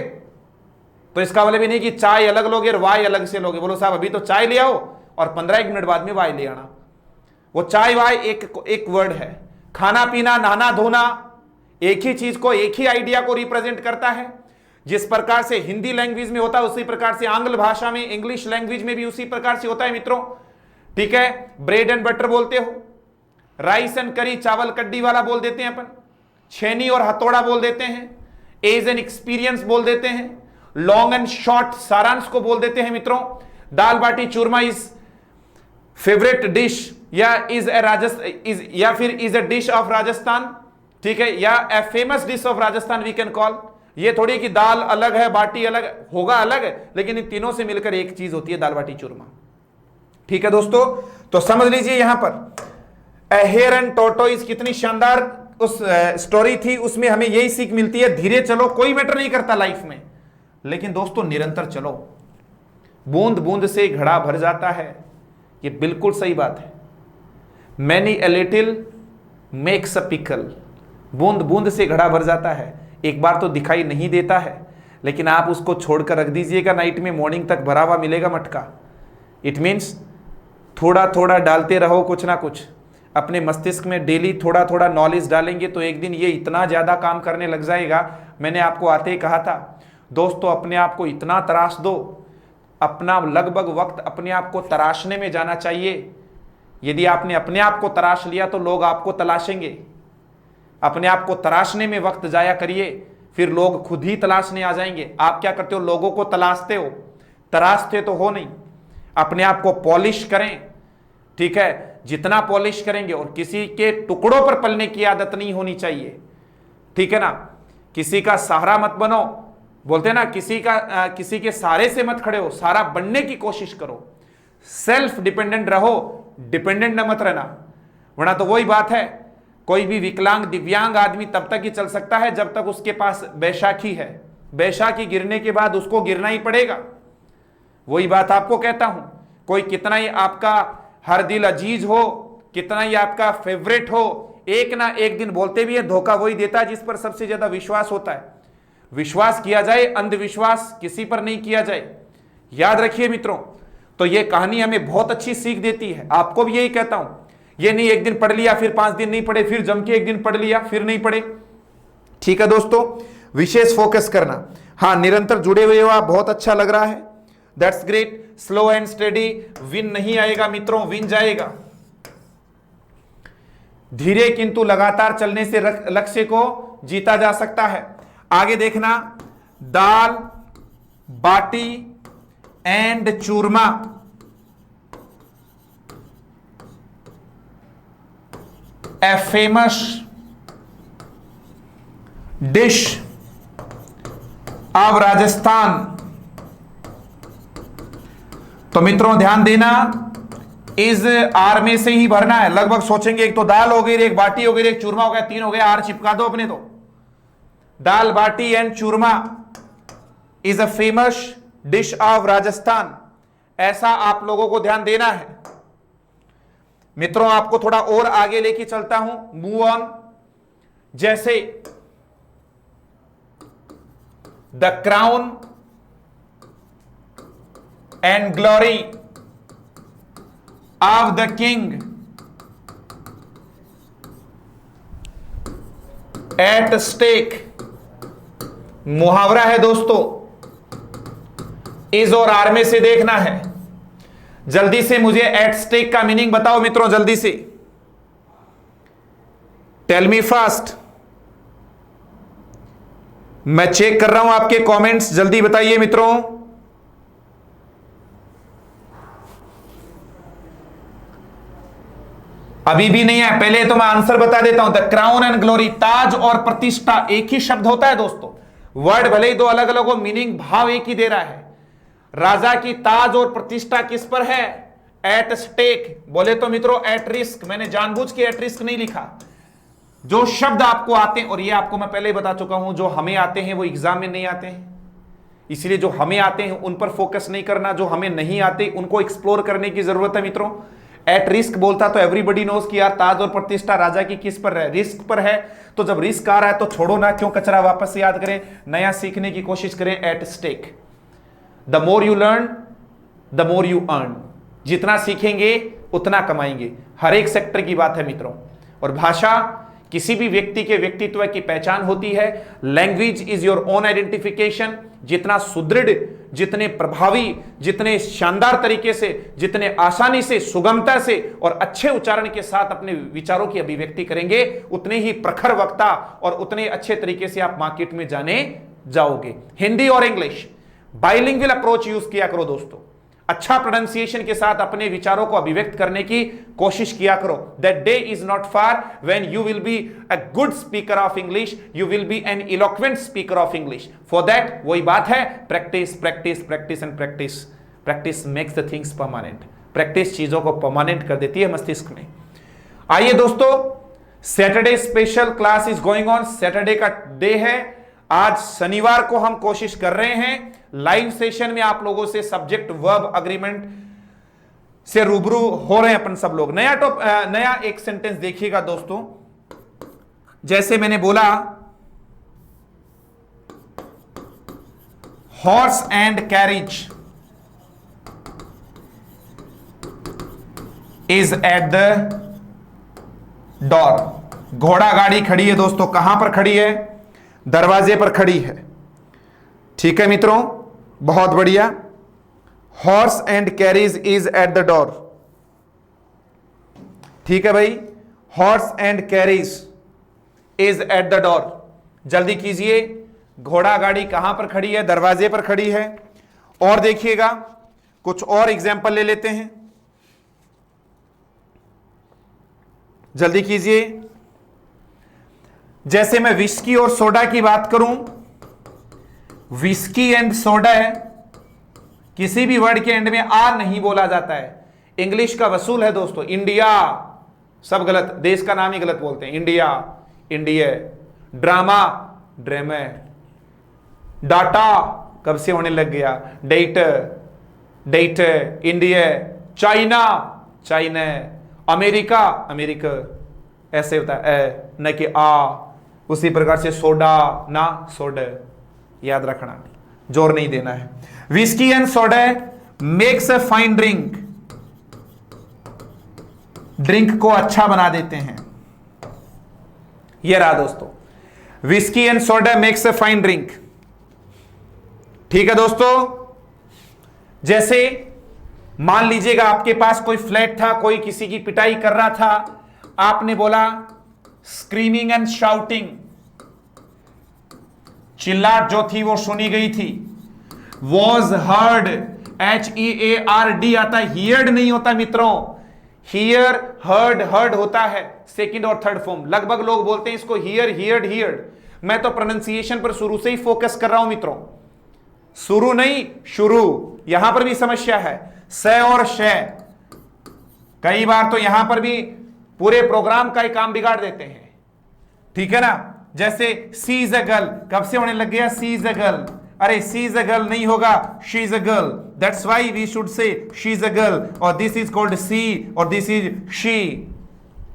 तो इसका मतलब भी नहीं कि चाय अलग लोगे और वाय अलग से लोगे। बोलो साहब अभी तो चाय ले आओ और 15 मिनट बाद में वाय ले आना। वो चाय वाय एक वर्ड है। खाना पीना, नहाना धोना एक ही चीज को, एक ही आइडिया को रिप्रेजेंट करता है। जिस प्रकार से हिंदी लैंग्वेज में होता है उसी प्रकार से आंग्ल भाषा में, इंग्लिश लैंग्वेज में भी उसी प्रकार से होता है मित्रों, ठीक है। ब्रेड एंड बटर बोलते हो, राइस एंड करी, चावल कड्डी वाला बोल देते हैं अपन, छेनी और हथौड़ा बोल देते हैं, एज एंड एक्सपीरियंस बोल देते हैं, लॉन्ग एंड शॉर्ट सारांश को बोल देते हैं मित्रों। Dal baati churma is favourite dish या is a dish of Rajasthan, ठीक है, या a famous dish of Rajasthan we can call. ये थोड़ी कि दाल अलग है बाटी अलग होगा, अलग है, लेकिन इन तीनों से मिलकर एक चीज होती है दाल बाटी चूरमा, ठीक है दोस्तों। तो समझ लीजिए यहां पर ए हेयर एंड टोर्टोइज कितनी शानदार उस स्टोरी थी, उसमें हमें यही सीख मिलती है, धीरे चलो, कोई मैटर नहीं करता लाइफ में, लेकिन दोस्तों निरंतर चलो। बूंद बूंद से घड़ा भर जाता है, ये बिल्कुल सही बात है। Many a little makes a pickle, बूंद बूंद से घड़ा भर जाता है। एक बार तो दिखाई नहीं देता है, लेकिन आप उसको छोड़कर रख दीजिएगा, नाइट में मॉर्निंग तक भरा हुआ मिलेगा मटका। इट मीन्स थोड़ा थोड़ा डालते रहो कुछ ना कुछ अपने मस्तिष्क में, डेली थोड़ा थोड़ा नॉलेज डालेंगे तो एक दिन ये इतना ज़्यादा काम करने लग जाएगा। मैंने आपको आते ही कहा था दोस्तों, अपने आप को इतना तराश दो, अपना लगभग वक्त अपने आप को तराशने में जाना चाहिए। यदि आपने अपने आप को तराश लिया तो लोग आपको तलाशेंगे। अपने आप को तराशने में वक्त जाया करिए, फिर लोग खुद ही तलाशने आ जाएंगे। आप क्या करते हो, लोगों को तलाशते हो, तराशते तो हो नहीं। अपने आप को पॉलिश करें, ठीक है, जितना पॉलिश करेंगे, और किसी के टुकड़ों पर पलने की आदत नहीं होनी चाहिए, ठीक है ना। किसी का सहारा मत बनो, बोलते हैं ना, किसी के सहारे से मत खड़े हो, सहारा बनने की कोशिश करो। सेल्फ डिपेंडेंट रहो, डिपेंडेंट न मत रहना, वरना तो वही बात है, कोई भी विकलांग दिव्यांग आदमी तब तक ही चल सकता है जब तक उसके पास बैशाखी है। बैशाखी गिरने के बाद उसको गिरना ही पड़ेगा। वही बात आपको कहता हूं, कोई कितना ही आपका हर दिल अजीज हो, कितना ही आपका फेवरेट हो, एक ना एक दिन बोलते भी है, धोखा वही देता है जिस पर सबसे ज्यादा विश्वास होता है। विश्वास किया जाए, अंधविश्वास किसी पर नहीं किया जाए, याद रखिए मित्रों। तो यह कहानी हमें बहुत अच्छी सीख देती है, आपको भी यही कहता हूं। ये नहीं एक दिन पढ़ लिया फिर 5 दिन नहीं पढ़े, फिर जम के एक दिन पढ़ लिया फिर नहीं पढ़े, ठीक है दोस्तों। विशेष फोकस करना, हाँ निरंतर जुड़े हुए हो आप, बहुत अच्छा लग रहा है, that's great. Slow and steady, win नहीं आएगा मित्रों, विन जाएगा। धीरे किंतु लगातार चलने से लक्ष्य को जीता जा सकता है। आगे देखना, dal bati and churma, a famous dish of Rajasthan. तो मित्रों ध्यान देना, इस आर में से ही भरना है। लगभग सोचेंगे एक तो दाल हो गई, एक बाटी हो गई, एक चूरमा हो गया, 3 हो गया, आर चिपका दो अपने। तो dal bati and churma is a famous dish of Rajasthan, ऐसा आप लोगों को ध्यान देना है मित्रों। आपको थोड़ा और आगे लेके चलता हूं, मूव ऑन। जैसे the crown and glory of the king at stake, मुहावरा है दोस्तों, इज और आर में से देखना है। जल्दी से मुझे एट स्टेक का मीनिंग बताओ मित्रों, जल्दी से, टेल मी फास्ट। मैं चेक कर रहा हूं आपके कमेंट्स, जल्दी बताइए मित्रों। अभी भी नहीं है, पहले तो मैं आंसर बता देता हूं। द क्राउन एंड ग्लोरी, ताज और प्रतिष्ठा एक ही शब्द होता है दोस्तों। वर्ड भले ही दो अलग अलग हो, मीनिंग भाव एक ही दे रहा है। राजा की ताज और प्रतिष्ठा किस पर है? At stake. बोले तो मित्रों एट रिस्क। मैंने जानबूझ के एट रिस्क नहीं लिखा। जो शब्द आपको आते हैं, और ये आपको मैं पहले ही बता चुका हूं, जो हमें आते हैं वो एग्जाम में नहीं आते हैं, इसलिए जो हमें आते हैं उन पर फोकस नहीं करना, जो हमें नहीं आते उनको एक्सप्लोर करने की जरूरत है मित्रों। एट रिस्क बोलता तो एवरीबडी नोज कि यार ताज और प्रतिष्ठा राजा की किस पर है? रिस्क पर है। तो जब रिस्क आ रहा है तो छोड़ो ना, क्यों कचरा, वापस से याद करें, नया सीखने की कोशिश करें। At stake. The more you learn the more you earn. जितना सीखेंगे उतना कमाएंगे। हर एक सेक्टर की बात है मित्रों। और भाषा किसी भी व्यक्ति के व्यक्तित्व की पहचान होती है। Language is your own identification. जितना सुदृढ़, जितने प्रभावी, जितने शानदार तरीके से, जितने आसानी से, सुगमता से और अच्छे उच्चारण के साथ अपने विचारों की अभिव्यक्ति करेंगे, उतने ही प्रखर वक्ता और उतने अच्छे तरीके से आप मार्केट में जाने जाओगे। हिंदी और इंग्लिश बाइलिंगुअल अप्रोच यूज किया करो दोस्तों। अच्छा प्रोनाउंसिएशन के साथ अपने विचारों को अभिव्यक्त करने की कोशिश किया करो। That day is not far when you will be a good speaker of English, you will be an eloquent speaker of English. For that वही बात है, practice practice practice and practice. Practice makes the things permanent. Practice चीजों को permanent कर देती है मस्तिष्क में। आइए दोस्तों, Saturday special class is going on. Saturday का डे है। आज शनिवार को हम कोशिश कर रहे हैं लाइव सेशन में आप लोगों से सब्जेक्ट वर्ब अग्रीमेंट से रूबरू हो रहे हैं अपन सब लोग। नया एक सेंटेंस देखिएगा दोस्तों। जैसे मैंने बोला, horse and carriage is at the door. घोड़ा गाड़ी खड़ी है दोस्तों। कहां पर खड़ी है? दरवाजे पर खड़ी है। ठीक है मित्रों, बहुत बढ़िया। Horse and carries is at the door. ठीक है भाई, horse and carries is at the door. जल्दी कीजिए, घोड़ा गाड़ी कहां पर खड़ी है? दरवाजे पर खड़ी है। और देखिएगा, कुछ और एग्जाम्पल ले लेते हैं। जल्दी कीजिए। जैसे मैं विस्की और सोडा की बात करूं, विस्की एंड सोडा है, किसी भी वर्ड के एंड में आर नहीं बोला जाता है। इंग्लिश का वसूल है दोस्तों। इंडिया, सब गलत, देश का नाम ही गलत बोलते हैं। India, India. ड्रामा, ड्रामे। डाटा कब से होने लग गया? Date, date. India, China, China. America, America. ऐसे होता है न कि आ। उसी प्रकार से सोडा ना सोडा, याद रखना, जोर नहीं देना है। Whisky and soda makes a fine drink. Drink को अच्छा बना देते हैं। यह रहा दोस्तों, whisky and soda makes a fine drink. ठीक है दोस्तों। जैसे मान लीजिएगा आपके पास कोई फ्लैट था, कोई किसी की पिटाई कर रहा था, आपने बोला स्क्रीमिंग एंड शाउटिंग। चिल्लाट जो थी वो सुनी गई थी। वॉज हर्ड, HEARD आता है, हियर्ड नहीं होता मित्रों। हियर, हर्ड, हर्ड होता है सेकंड और थर्ड फॉर्म। लगभग लोग बोलते हैं इसको हियर, हियर्ड, हियर्ड। मैं तो प्रोनाउंसिएशन पर शुरू से ही फोकस कर रहा हूं मित्रों। शुरू नहीं, शुरू। यहां पर भी समस्या है, स और श। कई बार तो यहां पर भी पूरे प्रोग्राम का ही काम बिगाड़ देते हैं। ठीक है ना। जैसे सी इज अ गर्ल, कब से होने लग गया सी इज अ गर्ल? अरे सी इज अ गर्ल नहीं होगा, she is a girl. That's why we should say she is a girl, और दिस इज कॉल्ड सी, और दिस इज शी।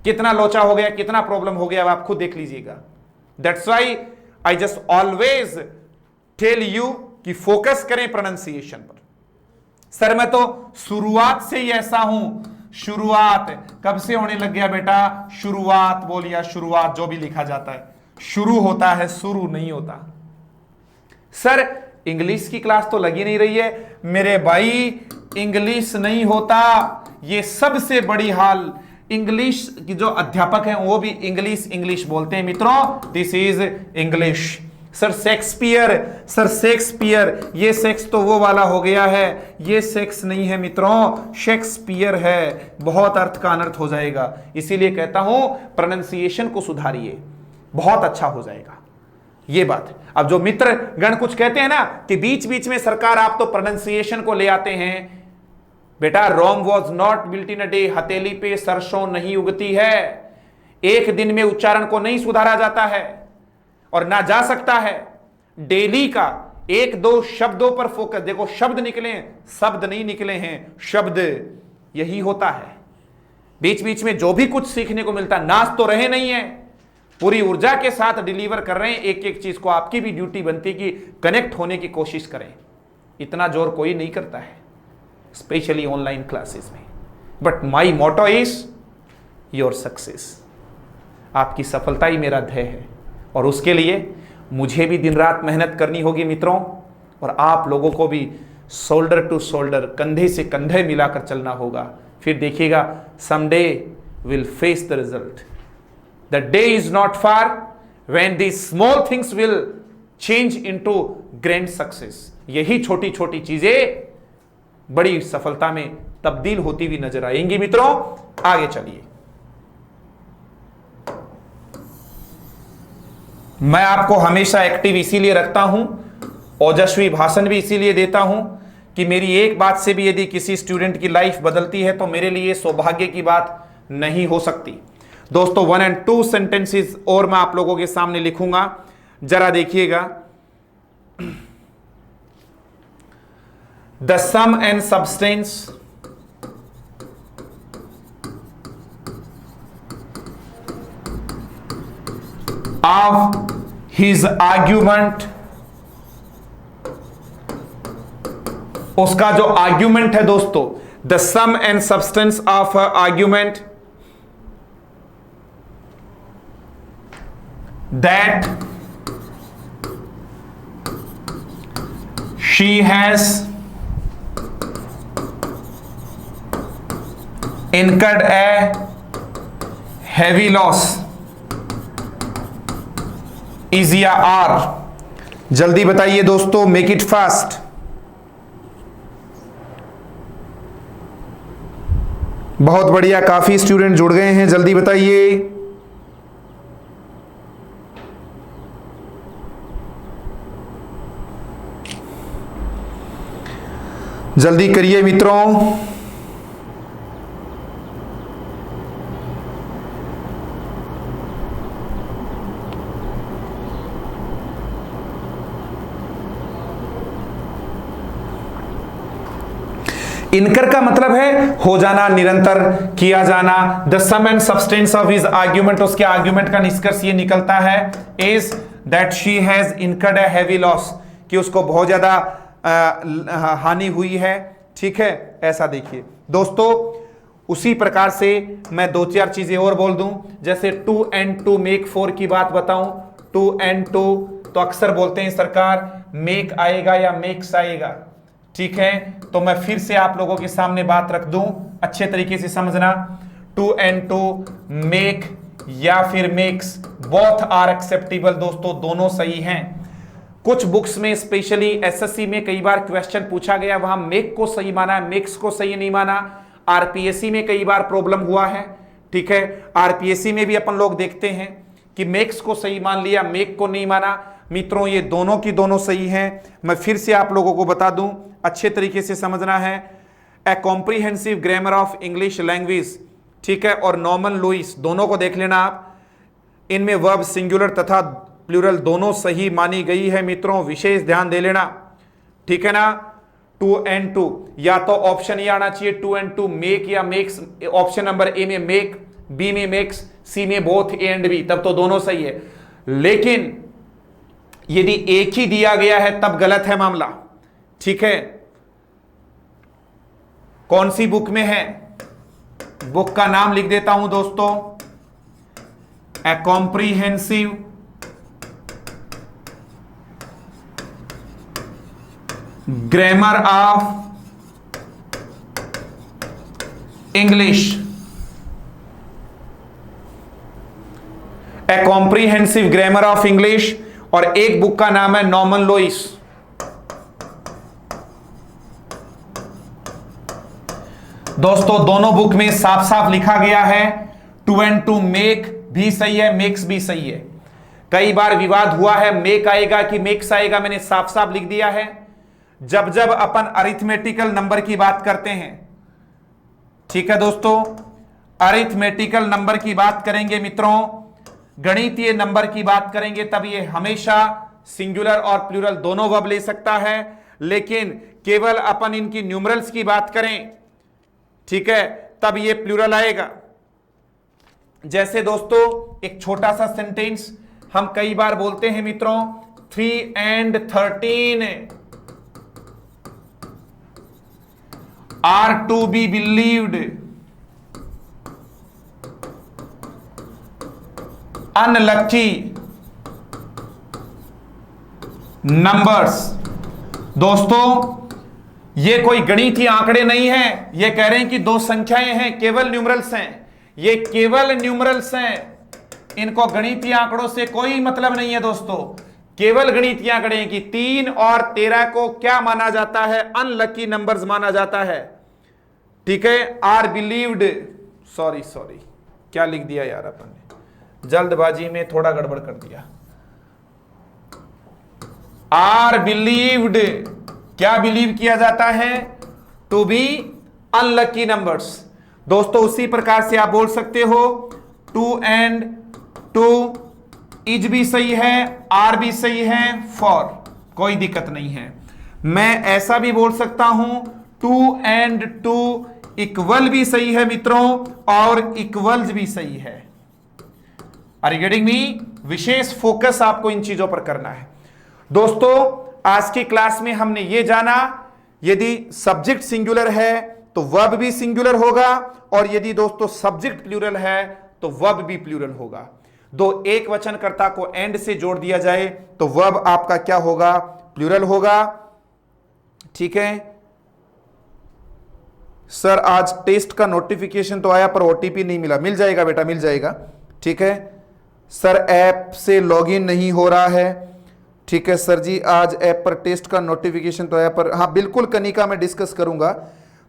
कितना लोचा हो गया, कितना प्रॉब्लम हो गया, आप खुद देख लीजिएगा। That's why I just always tell you कि फोकस करें प्रोनाउंसिएशन पर। सर मैं तो शुरुआत से ही ऐसा हूं। शुरुआत कब से होने लग गया बेटा? शुरुआत बोलिया, शुरुआत जो भी लिखा जाता है शुरू होता है, शुरू नहीं होता। सर इंग्लिश की क्लास तो लगी नहीं रही है। मेरे भाई इंग्लिश नहीं होता, ये सबसे बड़ी हाल। इंग्लिश की जो अध्यापक हैं वो भी इंग्लिश इंग्लिश बोलते हैं मित्रों। This is English. Sir Shakespeare, sir Shakespeare, ये सेक्स तो वो वाला हो गया है, ये सेक्स नहीं है मित्रों, शेक्सपियर है। बहुत अर्थ का अनर्थ हो जाएगा। इसीलिए कहता हूं प्रोनाउंसिएशन को सुधारिए, बहुत अच्छा हो जाएगा। ये बात। अब जो मित्र गण कुछ कहते हैं ना कि बीच बीच में सरकार आप तो प्रोनाउंसिएशन को ले आते हैं, बेटा Rome was not built in a day, हथेली पे सरसों नहीं उगती है, एक दिन में उच्चारण को नहीं सुधारा जाता है और ना जा सकता है। डेली का एक दो शब्दों पर फोकस, देखो शब्द निकले हैं, शब्द नहीं निकले हैं, शब्द, यही होता है। बीच बीच में जो भी कुछ सीखने को मिलता, नाच तो रहे नहीं है, पूरी ऊर्जा के साथ डिलीवर कर रहे हैं एक एक चीज को। आपकी भी ड्यूटी बनती है कि कनेक्ट होने की कोशिश करें। इतना जोर कोई नहीं करता है, स्पेशली ऑनलाइन क्लासेस में। But my motto is your success, आपकी सफलता ही मेरा ध्येय है और उसके लिए मुझे भी दिन रात मेहनत करनी होगी मित्रों, और आप लोगों को भी शोल्डर टू शोल्डर, कंधे से कंधे मिलाकर चलना होगा। फिर देखिएगा someday will face the result. The day is not far when the small things will change into grand success. यही छोटी छोटी चीजें बड़ी सफलता में तब्दील होती हुई नजर आएंगी मित्रों। आगे चलिए, मैं आपको हमेशा एक्टिव इसीलिए रखता हूं, ओजस्वी भाषण भी इसीलिए देता हूं कि मेरी एक बात से भी यदि किसी स्टूडेंट की लाइफ बदलती है तो मेरे लिए सौभाग्य की बात नहीं हो सकती। दोस्तों 1 and 2 सेंटेंसेस और मैं आप लोगों के सामने लिखूंगा, जरा देखिएगा। The sum and substance of his argument, उसका जो आर्ग्यूमेंट है दोस्तों, the sum and substance of argument that she has incurred a heavy loss is या आर। जल्दी बताइए दोस्तों, मेक इट फास्ट। बहुत बढ़िया, काफी स्टूडेंट जुड़ गए हैं, जल्दी बताइए। जल्दी करिए मित्रों। इनकर का मतलब है हो जाना, निरंतर किया जाना। The sum and substance of his argument, उसके आर्ग्यूमेंट का निष्कर्ष ये निकलता है is that she has incurred a heavy loss, कि उसको बहुत ज्यादा हानि हुई है। ठीक है, ऐसा देखिए दोस्तों। उसी प्रकार से मैं 2-4 चीजें और बोल दूं, जैसे 2 and 2 मेक 4 की बात बताऊं। 2 and 2 तो अक्सर बोलते हैं सरकार मेक आएगा या मेक्स आएगा। ठीक है, तो मैं फिर से आप लोगों के सामने बात रख दूं, अच्छे तरीके से समझना। 2 and 2 मेक या फिर मेक्स, बोथ आर एक्सेप्टेबल दोस्तों, दोनों सही हैं। कुछ बुक्स में स्पेशली एसएससी में कई बार क्वेश्चन पूछा गया, वहां मेक को सही माना है, मेक्स को सही नहीं माना। आरपीएससी में कई बार प्रॉब्लम हुआ है। ठीक है, आरपीएससी में भी अपन लोग देखते हैं कि मेक्स को सही मान लिया, मेक को नहीं माना। मित्रों ये दोनों की दोनों सही हैं। मैं फिर से आप लोगों को बता दूं, अच्छे तरीके से समझना है। A comprehensive grammar of English language, ठीक है, और नॉर्मन लुइस, दोनों को देख लेना आप। इनमें वर्ब सिंगुलर तथा प्लूरल दोनों सही मानी गई है मित्रों, विशेष ध्यान दे लेना। ठीक है ना। 2 and 2, या तो ऑप्शन ये आना चाहिए 2 and 2 मेक या मेक्स। ऑप्शन नंबर ए में मेक, बी में मेक्स, सी में बोथ ए एंड बी, तब तो दोनों सही है। लेकिन यदि एक ही दिया गया है तब गलत है मामला। ठीक है, कौन सी बुक में है, बुक का नाम लिख देता हूं दोस्तों, a comprehensive grammar of English, a comprehensive grammar of English, और एक बुक का नाम है नॉर्मन लुइस। दोस्तों दोनों बुक में साफ साफ लिखा गया है 2 and 2 मेक भी सही है, मेक्स भी सही है। कई बार विवाद हुआ है मेक आएगा कि मेक्स आएगा, मैंने साफ साफ लिख दिया है। जब जब अपन अरिथमेटिकल नंबर की बात करते हैं, ठीक है दोस्तों, अरिथमेटिकल नंबर की बात करेंगे मित्रों, गणितीय नंबर की बात करेंगे, तब ये हमेशा सिंगुलर और प्लूरल दोनों वर्ब ले सकता है। लेकिन केवल अपन इनकी न्यूमरल्स की बात करें, ठीक है, तब ये प्लूरल आएगा। जैसे दोस्तों एक छोटा सा सेंटेंस हम कई बार बोलते हैं मित्रों, 3 and 13 are to be believed, unlucky numbers। दोस्तों ये कोई गणितीय आंकड़े नहीं है, ये कह रहे हैं कि दो संख्याएं हैं, केवल न्यूमरल्स हैं, ये केवल न्यूमरल्स हैं, इनको गणितीय आंकड़ों से कोई मतलब नहीं है दोस्तों। केवल गणितीय आंकड़े हैं कि 3 और 13 को क्या माना जाता है, अनलकी नंबर्स माना जाता है, ठीक है। आर बिलीव्ड, सॉरी क्या लिख दिया यार अपन ने, जल्दबाजी में थोड़ा गड़बड़ कर दिया। आर बिलीव्ड, क्या बिलीव किया जाता है, टू बी अनलकी नंबर्स। दोस्तों उसी प्रकार से आप बोल सकते हो 2 and 2 इज भी सही है, आर भी सही है, फॉर, कोई दिक्कत नहीं है। मैं ऐसा भी बोल सकता हूं 2 and 2 इक्वल भी सही है मित्रों, और इक्वल्स भी सही है। Are you getting me? विशेष फोकस आपको इन चीजों पर करना है दोस्तों। आज की क्लास में हमने ये जाना, यदि सब्जेक्ट सिंगुलर है तो वर्ब भी सिंगुलर होगा, और यदि दोस्तों सब्जेक्ट प्लूरल है तो वर्ब भी प्लूरल होगा। दो एक वचनकर्ता को एंड से जोड़ दिया जाए तो वर्ब आपका क्या होगा, प्लूरल होगा, ठीक है। सर आज टेस्ट का नोटिफिकेशन तो आया पर ओटीपी नहीं मिला, मिल जाएगा बेटा, मिल जाएगा, ठीक है। सर ऐप से लॉगिन नहीं हो रहा है, ठीक है सर जी, आज ऐप पर टेस्ट का नोटिफिकेशन तो आया पर, हाँ बिल्कुल कनिका मैं डिस्कस करूंगा।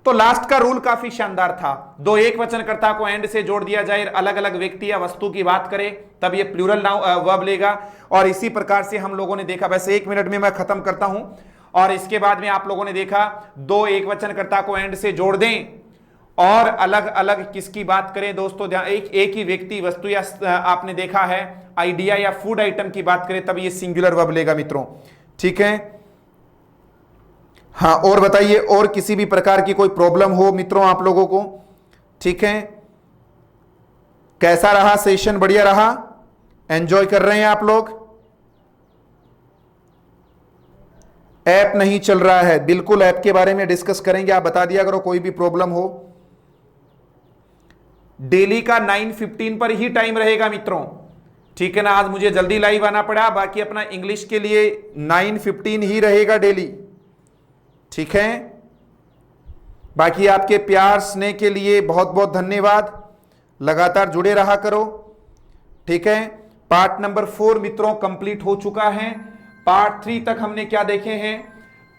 तो लास्ट का रूल काफी शानदार था, दो एक वचनकर्ता को एंड से जोड़ दिया जाए, अलग अलग व्यक्ति या वस्तु की बात करें तब ये प्लूरल वर्ब लेगा। और इसी प्रकार से हम लोगों ने देखा, वैसे 1 मिनट में मैं खत्म करता हूं, और इसके बाद में आप लोगों ने देखा दो एक वचनकर्ता को एंड से जोड़ दें, और अलग अलग किसकी बात करें दोस्तों, एक ही व्यक्ति वस्तु या आपने देखा है आइडिया या फूड आइटम की बात करें तब ये सिंगुलर वर्ब लेगा मित्रों, ठीक है। हाँ और बताइए, और किसी भी प्रकार की कोई प्रॉब्लम हो मित्रों आप लोगों को, ठीक है। कैसा रहा सेशन, बढ़िया रहा, एंजॉय कर रहे हैं आप लोग? ऐप नहीं चल रहा है, बिल्कुल ऐप के बारे में डिस्कस करेंगे, आप बता दिया करो कोई भी प्रॉब्लम हो। डेली का 9:15 पर ही टाइम रहेगा मित्रों, ठीक है ना। आज मुझे जल्दी लाइव आना पड़ा, बाकी अपना इंग्लिश के लिए 9:15 ही रहेगा डेली, ठीक है। बाकी आपके प्यार स्नेह के लिए बहुत बहुत धन्यवाद, लगातार जुड़े रहा करो, ठीक है। पार्ट नंबर 4 मित्रों कंप्लीट हो चुका है। पार्ट 3 तक हमने क्या देखे हैं,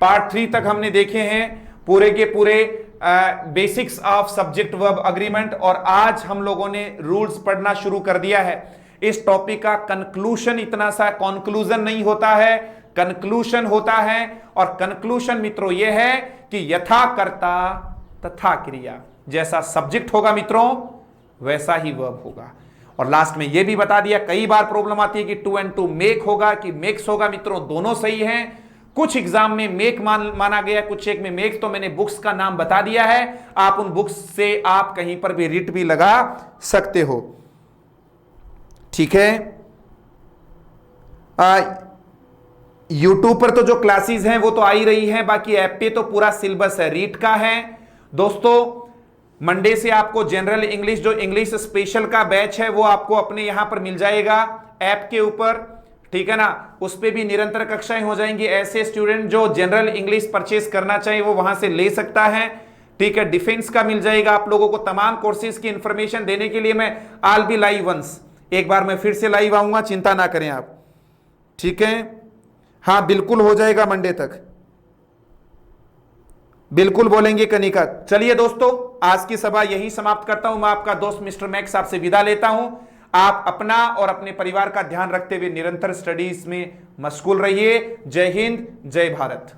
पार्ट 3 तक हमने देखे हैं पूरे के पूरे basics of subject verb agreement, और आज हम लोगों ने रूल्स पढ़ना शुरू कर दिया है। इस टॉपिक का कंक्लूजन, इतना सा कंक्लूजन नहीं होता है, कंक्लूजन होता है। और कंक्लूजन मित्रों यह है कि यथा कर्ता तथा क्रिया, जैसा सब्जेक्ट होगा मित्रों वैसा ही वर्ब होगा। और लास्ट में यह भी बता दिया, कई बार प्रॉब्लम आती है कि 2 and 2 मेक होगा कि मेक्स होगा, मित्रों दोनों सही हैं। कुछ एग्जाम में मेक माना गया, कुछ एक में मेक, तो मैंने बुक्स का नाम बता दिया है, आप उन बुक्स से आप कहीं पर भी रिट भी लगा सकते हो, ठीक है। यूट्यूब पर तो जो क्लासेस हैं वो तो आ ही रही हैं, बाकी ऐप पे तो पूरा सिलेबस है, रीट का है दोस्तों। मंडे से आपको जनरल इंग्लिश, जो इंग्लिश स्पेशल का बैच है वो आपको अपने यहां पर मिल जाएगा ऐप के ऊपर, ठीक है ना। उस पे भी निरंतर कक्षाएं हो जाएंगी। ऐसे स्टूडेंट जो जनरल इंग्लिश परचेस करना चाहिए वो वहां से ले सकता है, ठीक है। डिफेंस का मिल जाएगा आप लोगों को। तमाम कोर्सेज की इंफॉर्मेशन देने के लिए मैं आल बी लाइव वंस, एक बार मैं फिर से लाइव आऊंगा, चिंता ना करें आप, ठीक है। हाँ बिल्कुल हो जाएगा मंडे तक, बिल्कुल बोलेंगे कनिका। चलिए दोस्तों आज की सभा यही समाप्त करता हूं, मैं आपका दोस्त मिस्टर मैक्स आपसे विदा लेता हूं। आप अपना और अपने परिवार का ध्यान रखते हुए निरंतर स्टडीज में मशगूल रहिए। जय हिंद, जय भारत।